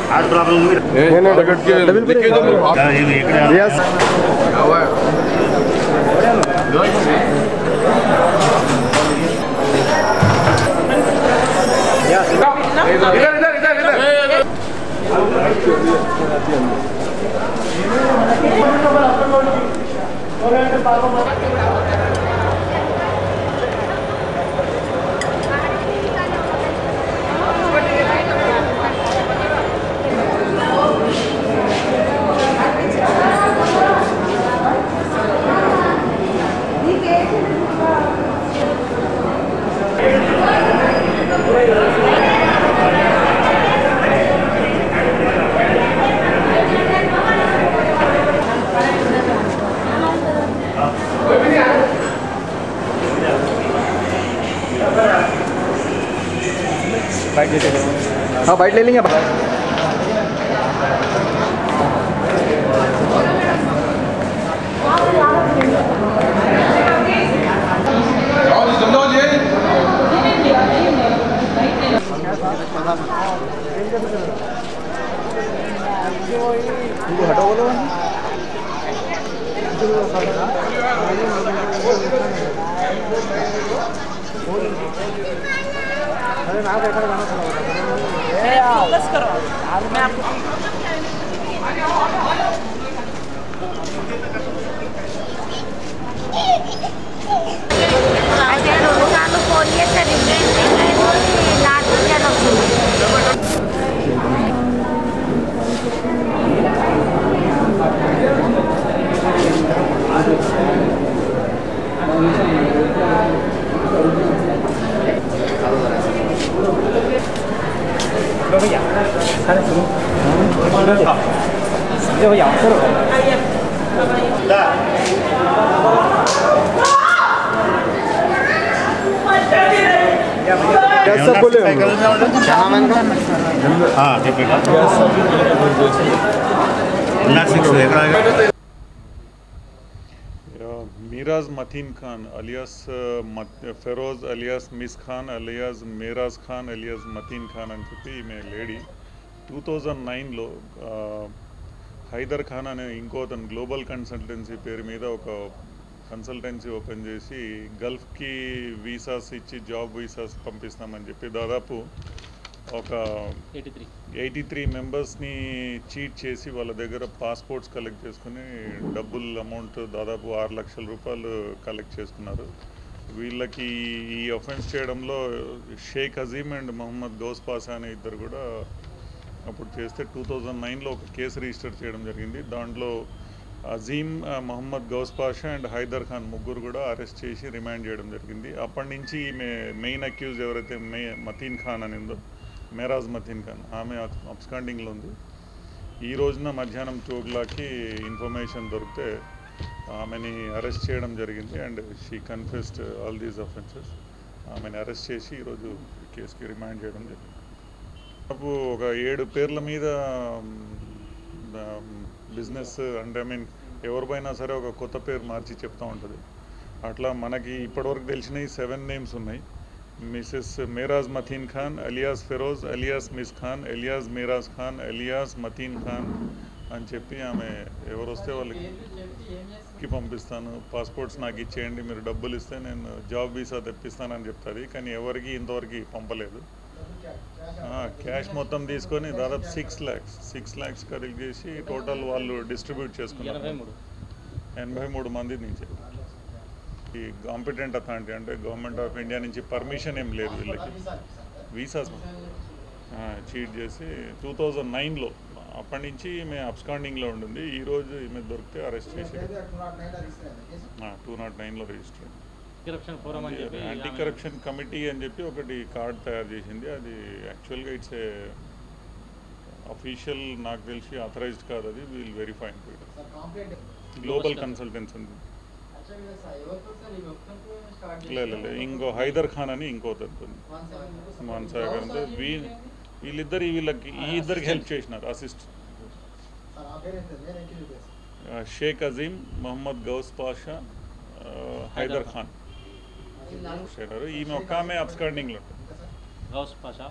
Heart problem हाँ bite ले लेंगे हटो बोलो अरे ना देखा गाना फोकस करो मैं आपको भैया खाने सुनो ये भैया करो कैसा बोले हाँ ठीक है Miraz Mateen Khan alias Feroz alias Miss Khan alias Meraz Khan alias Mateen Khan అని చెప్పి ఈమె లేడీ 2009లో హైదర్ ఖాన్ అనే ఇంకో అతను గ్లోబల్ కన్సల్టెన్సీ పేరు మీద ఒక కన్సల్టెన్సీ ఓపెన్ చేసి గల్ఫ్కి వీసాస్ ఇచ్చి జాబ్ వీసాస్ పంపిస్తామని చెప్పి దాదాపు ఒక 83 మెంబర్స్ని చీట్ చేసి వాళ్ళ దగ్గర పాస్పోర్ట్స్ కలెక్ట్ చేసుకుని డబ్బులు అమౌంట్ దాదాపు 6 లక్షల రూపాయలు కలెక్ట్ చేసుకున్నారు. వీళ్ళకి ఈ అఫెన్స్ చేయడంలో షేక్ అజీమ్ అండ్ మొహమ్మద్ గౌస్ పాషా అనే ఇద్దరు కూడా అప్పుడు చేస్తే 2009లో ఒక కేసు రిజిస్టర్ చేయడం జరిగింది. దాంట్లో అజీమ్, మొహమ్మద్ గౌస్ పాషా అండ్ హైదర్ ఖాన్ ముగ్గురు కూడా అరెస్ట్ చేసి రిమాండ్ చేయడం జరిగింది. అప్పటి నుంచి మెయిన్ అక్యూజ్ ఎవరైతే మతీన్ ఖాన్ అని ఉందో మేరాజ్ మతీన్ ఖాన్ ఆమె అబ్స్కాండింగ్లో ఉంది. ఈ రోజున మధ్యాహ్నం 2 o'clockకి ఇన్ఫర్మేషన్ దొరికితే ఆమెని అరెస్ట్ చేయడం జరిగింది and she confessed all these offences. ఆమెని అరెస్ట్ చేసి ఈరోజు కేసుకి రిమాండ్ చేయడం జరిగింది. నాకు ఒక 7 పేర్ల మీద బిజినెస్ అంటే ఎవరిపైనా సరే ఒక కొత్త పేరు మార్చి చెప్తూ ఉంటుంది. అట్లా మనకి ఇప్పటివరకు తెలిసినవి 7 నేమ్స్ ఉన్నాయి. Mrs Meraj Mateen Khan alias Feroz alias miss Khan alias Meraj Khan alias Mateen Khan అని చెప్పి ఆమె ఎవరు వస్తే వాళ్ళకి పంపిస్తాను, పాస్పోర్ట్స్ నాకు ఇచ్చేయండి, మీరు డబ్బులు ఇస్తే నేను జాబ్ వీసా తెప్పిస్తానని చెప్తుంది. కానీ ఎవరికి ఇంతవరకు పంపలేదు. క్యాష్ మొత్తం తీసుకొని దాదాపు 6 lakhs కలెక్ట్ చేసి టోటల్ వాళ్ళు డిస్ట్రిబ్యూట్ చేసుకున్నారు 83 మంది నుంచి. ఈ కాంపిటెంట్ అథారిటీ అంటే గవర్నమెంట్ ఆఫ్ ఇండియా నుంచి పర్మిషన్ ఏం లేదు వీళ్ళకి వీసాస్ చీట్ చేసి 2009లో అప్పటి నుంచి ఈమె అబ్స్కాండింగ్లో ఉండింది. ఈరోజు ఈమె దొరికితే అరెస్ట్ చేసి 209లో రిజిస్టర్ యాంటీ కరప్షన్ కమిటీ అని చెప్పి ఒకటి కార్డ్ తయారు చేసింది. అది యాక్చువల్గా ఇట్స్ ఏ అఫీషియల్, నాకు తెలిసి ఆథరైజ్డ్ కాదు, అది వీల్ వెరిఫై గ్లోబల్ కన్సల్టెన్సీ ఉంది. లేదు ఇంకో హైదర్ ఖాన్ అని ఇంకోటి మాన్సాగర్ అంటే వీళ్ళిద్దరు ఈ ఇద్దరికి హెల్ప్ చేసినారు. అసిస్ట్ షేక్ అజీమ్, మొహమ్మద్ గౌస్ పాషా, హైదర్ ఖాన్. ఈమె ఒక్క ఆమె అబ్స్కాండింగ్లో ఉంటుంది. గౌస్ పాషా.